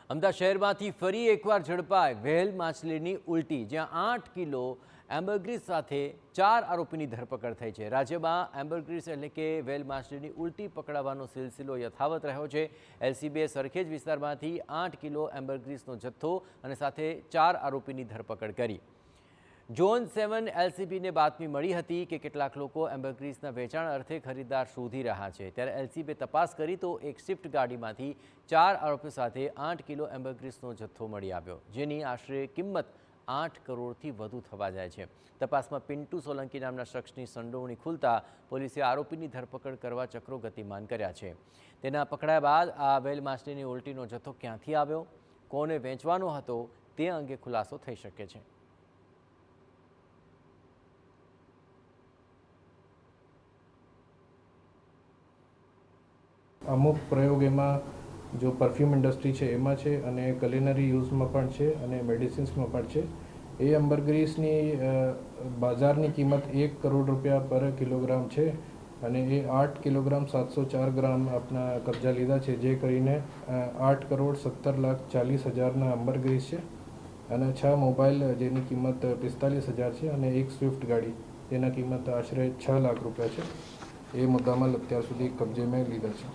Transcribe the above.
અમદાવાદ શહેરમાંથી ફરી એકવાર ઝડપાય વ્હેલ માછલીની ઉલટી, જ્યાં 8 કિલો એમ્બરગ્રીસ સાથે 4 આરોપીની ધરપકડ થઈ છે। રાજ્યમાં એમ્બરગ્રીસ એટલે કે વ્હેલ માછલીની ઉલટી પકડાવાનો સિલસિલો યથાવત રહ્યો છે। એલસીબીએ સરખેજ વિસ્તારમાંથી 8 કિલો એમ્બરગ્રીસનો જથ્થો અને સાથે 4 આરોપીની ધરપકડ કરી। ઝોન 7 એલસીબીને બાતમી મળી હતી કે કેટલાક લોકો એમ્બરગ્રીસના વેચાણ અર્થે ખરીદદાર શોધી રહ્યા છે, ત્યારે એલસીબીએ તપાસ કરી તો એક સ્વિફ્ટ ગાડીમાંથી 4 આરોપીઓ સાથે 8 કિલો એમ્બરગ્રીસનો જથ્થો મળી આવ્યો, જેની આશરે કિંમત 8 કરોડથી વધુ થવા જાય છે। તપાસમાં પિન્ટુ સોલંકી નામના શખ્સની સંડોવણી ખુલતા પોલીસે આરોપીની ધરપકડ કરવા ચક્રો ગતિમાન કર્યા છે। તેના પકડાયા બાદ આ વ્હેલ માછલીની ઉલટીનો જથ્થો ક્યાંથી આવ્યો, કોને વેચવાનો હતો તે અંગે ખુલાસો થઈ શકે છે। અમુક પ્રયોગ એમાં જો પરફ્યુમ ઇન્ડસ્ટ્રી છે એમાં છે અને કલિનરી યુઝમાં પણ છે અને મેડિસિન્સમાં પણ છે। એ એમ્બરગ્રીસની બજારની કિંમત 1 કરોડ રૂપિયા પર કિલોગ્રામ છે અને એ 8 કિલોગ્રામ 704 ગ્રામ આપણા કબજા લીધા છે, જે કરીને 8 કરોડ 17 લાખ 40 હજારના એમ્બરગ્રીસ છે અને 6 મોબાઈલ જેની કિંમત 45,000 છે અને એક સ્વિફ્ટ ગાડી જેના કિંમત આશરે 6 લાખ રૂપિયા છે। એ મુદ્દામાલ અત્યાર સુધી કબજે મેં લીધા છે।